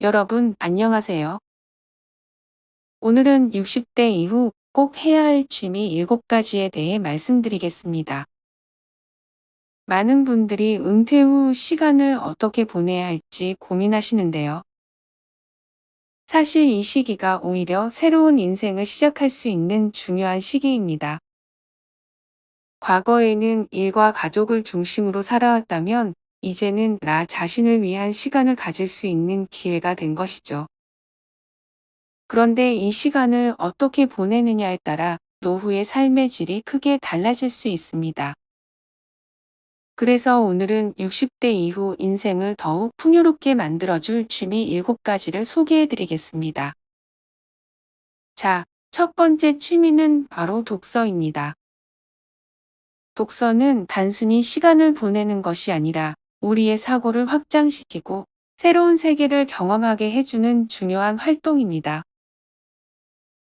여러분, 안녕하세요. 오늘은 60대 이후 꼭 해야 할 취미 7가지에 대해 말씀드리겠습니다. 많은 분들이 은퇴 후 시간을 어떻게 보내야 할지 고민하시는데요. 사실 이 시기가 오히려 새로운 인생을 시작할 수 있는 중요한 시기입니다. 과거에는 일과 가족을 중심으로 살아왔다면 이제는 나 자신을 위한 시간을 가질 수 있는 기회가 된 것이죠. 그런데 이 시간을 어떻게 보내느냐에 따라 노후의 삶의 질이 크게 달라질 수 있습니다. 그래서 오늘은 60대 이후 인생을 더욱 풍요롭게 만들어줄 취미 7가지를 소개해 드리겠습니다. 자, 첫 번째 취미는 바로 독서입니다. 독서는 단순히 시간을 보내는 것이 아니라 우리의 사고를 확장시키고 새로운 세계를 경험하게 해주는 중요한 활동입니다.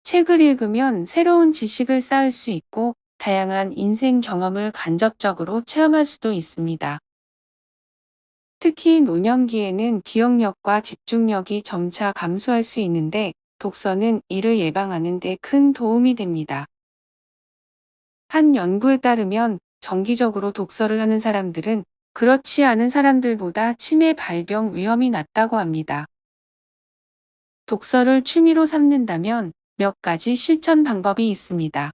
책을 읽으면 새로운 지식을 쌓을 수 있고 다양한 인생 경험을 간접적으로 체험할 수도 있습니다. 특히 노년기에는 기억력과 집중력이 점차 감소할 수 있는데 독서는 이를 예방하는 데 큰 도움이 됩니다. 한 연구에 따르면 정기적으로 독서를 하는 사람들은 그렇지 않은 사람들보다 치매 발병 위험이 낮다고 합니다. 독서를 취미로 삼는다면 몇 가지 실천 방법이 있습니다.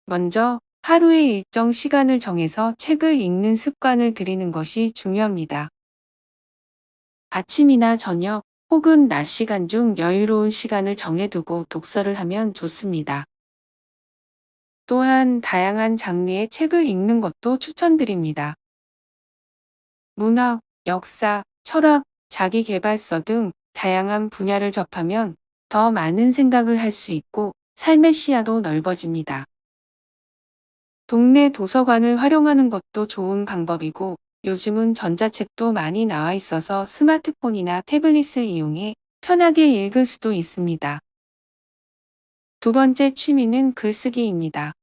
먼저 하루에 일정 시간을 정해서 책을 읽는 습관을 들이는 것이 중요합니다. 아침이나 저녁 혹은 낮 시간 중 여유로운 시간을 정해두고 독서를 하면 좋습니다. 또한 다양한 장르의 책을 읽는 것도 추천드립니다. 문학, 역사, 철학, 자기계발서 등 다양한 분야를 접하면 더 많은 생각을 할 수 있고 삶의 시야도 넓어집니다. 동네 도서관을 활용하는 것도 좋은 방법이고 요즘은 전자책도 많이 나와 있어서 스마트폰이나 태블릿을 이용해 편하게 읽을 수도 있습니다. 두 번째 취미는 글쓰기입니다.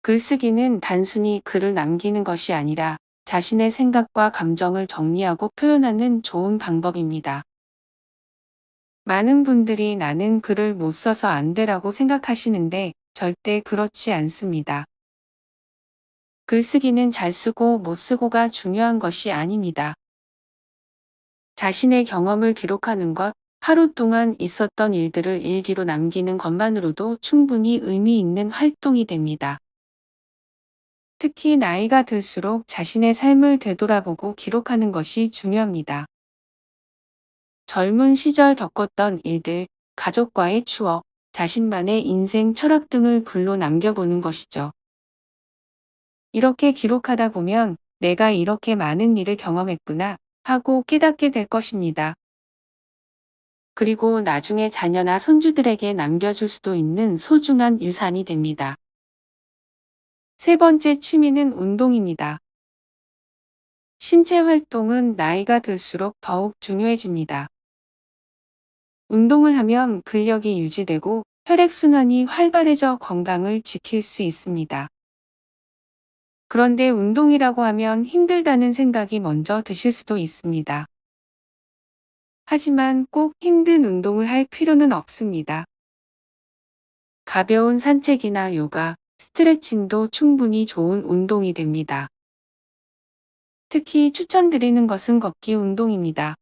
글쓰기는 단순히 글을 남기는 것이 아니라 자신의 생각과 감정을 정리하고 표현하는 좋은 방법입니다. 많은 분들이 나는 글을 못 써서 안 되라고 생각하시는데 절대 그렇지 않습니다. 글쓰기는 잘 쓰고 못 쓰고가 중요한 것이 아닙니다. 자신의 경험을 기록하는 것, 하루 동안 있었던 일들을 일기로 남기는 것만으로도 충분히 의미 있는 활동이 됩니다. 특히 나이가 들수록 자신의 삶을 되돌아보고 기록하는 것이 중요합니다. 젊은 시절 겪었던 일들, 가족과의 추억, 자신만의 인생 철학 등을 글로 남겨보는 것이죠. 이렇게 기록하다 보면 내가 이렇게 많은 일을 경험했구나 하고 깨닫게 될 것입니다. 그리고 나중에 자녀나 손주들에게 남겨줄 수도 있는 소중한 유산이 됩니다. 세 번째 취미는 운동입니다. 신체 활동은 나이가 들수록 더욱 중요해집니다. 운동을 하면 근력이 유지되고 혈액순환이 활발해져 건강을 지킬 수 있습니다. 그런데 운동이라고 하면 힘들다는 생각이 먼저 드실 수도 있습니다. 하지만 꼭 힘든 운동을 할 필요는 없습니다. 가벼운 산책이나 요가, 스트레칭도 충분히 좋은 운동이 됩니다. 특히 추천드리는 것은 걷기 운동입니다.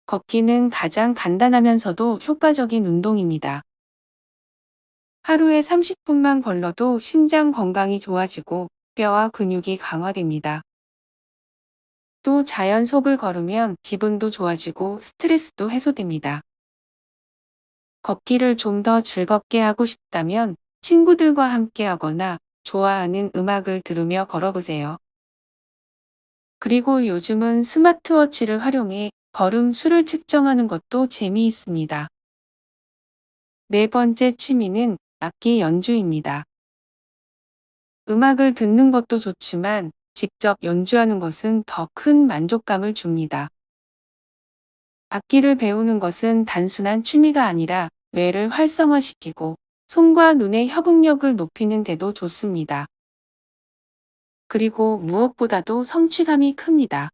걷기는 가장 간단하면서도 효과적인 운동입니다. 하루에 30분만 걸러도 심장 건강이 좋아지고 뼈와 근육이 강화됩니다. 또 자연 속을 걸으면 기분도 좋아지고 스트레스도 해소됩니다. 걷기를 좀 더 즐겁게 하고 싶다면 친구들과 함께 하거나 좋아하는 음악을 들으며 걸어보세요. 그리고 요즘은 스마트워치를 활용해 걸음 수를 측정하는 것도 재미있습니다. 네 번째 취미는 악기 연주입니다. 음악을 듣는 것도 좋지만 직접 연주하는 것은 더 큰 만족감을 줍니다. 악기를 배우는 것은 단순한 취미가 아니라 뇌를 활성화시키고 손과 눈의 협응력을 높이는 데도 좋습니다. 그리고 무엇보다도 성취감이 큽니다.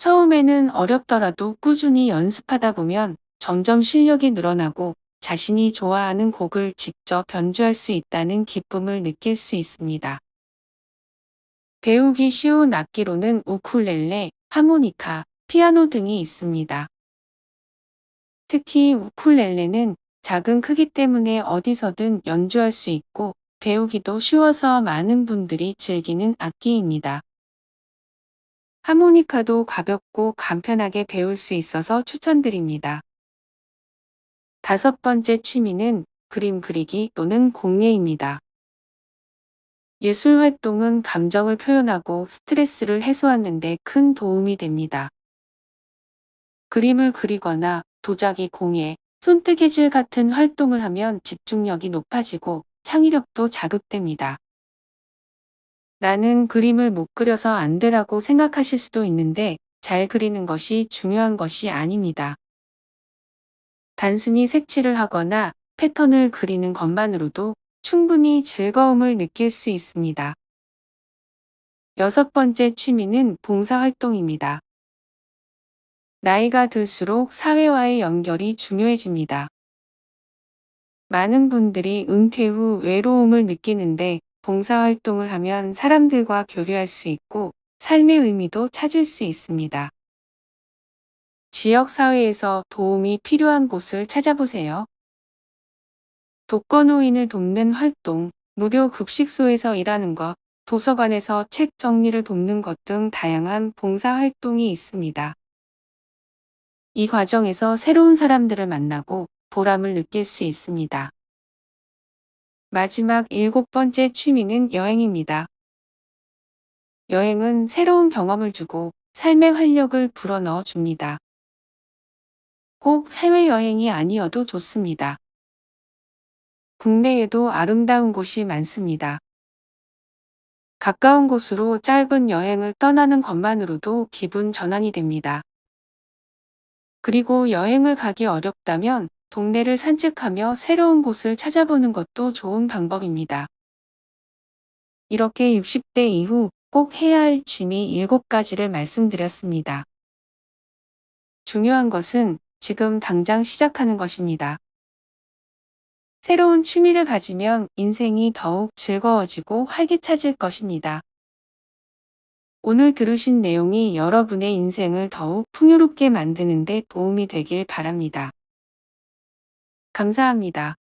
처음에는 어렵더라도 꾸준히 연습하다 보면 점점 실력이 늘어나고 자신이 좋아하는 곡을 직접 변주할 수 있다는 기쁨을 느낄 수 있습니다. 배우기 쉬운 악기로는 우쿨렐레, 하모니카, 피아노 등이 있습니다. 특히 우쿨렐레는 작은 크기 때문에 어디서든 연주할 수 있고 배우기도 쉬워서 많은 분들이 즐기는 악기입니다. 하모니카도 가볍고 간편하게 배울 수 있어서 추천드립니다. 다섯 번째 취미는 그림 그리기 또는 공예입니다. 예술 활동은 감정을 표현하고 스트레스를 해소하는 데 큰 도움이 됩니다. 그림을 그리거나 도자기 공예, 손뜨개질 같은 활동을 하면 집중력이 높아지고 창의력도 자극됩니다. 나는 그림을 못 그려서 안 되라고 생각하실 수도 있는데 잘 그리는 것이 중요한 것이 아닙니다. 단순히 색칠을 하거나 패턴을 그리는 것만으로도 충분히 즐거움을 느낄 수 있습니다. 여섯 번째 취미는 봉사활동입니다. 나이가 들수록 사회와의 연결이 중요해집니다. 많은 분들이 은퇴 후 외로움을 느끼는데 봉사활동을 하면 사람들과 교류할 수 있고 삶의 의미도 찾을 수 있습니다. 지역사회에서 도움이 필요한 곳을 찾아보세요. 독거노인을 돕는 활동, 무료 급식소에서 일하는 것, 도서관에서 책 정리를 돕는 것 등 다양한 봉사활동이 있습니다. 이 과정에서 새로운 사람들을 만나고 보람을 느낄 수 있습니다. 마지막 일곱 번째 취미는 여행입니다. 여행은 새로운 경험을 주고 삶의 활력을 불어넣어 줍니다. 꼭 해외여행이 아니어도 좋습니다. 국내에도 아름다운 곳이 많습니다. 가까운 곳으로 짧은 여행을 떠나는 것만으로도 기분 전환이 됩니다. 그리고 여행을 가기 어렵다면 동네를 산책하며 새로운 곳을 찾아보는 것도 좋은 방법입니다. 이렇게 60대 이후 꼭 해야 할 취미 7가지를 말씀드렸습니다. 중요한 것은 지금 당장 시작하는 것입니다. 새로운 취미를 가지면 인생이 더욱 즐거워지고 활기차질 것입니다. 오늘 들으신 내용이 여러분의 인생을 더욱 풍요롭게 만드는 데 도움이 되길 바랍니다. 감사합니다.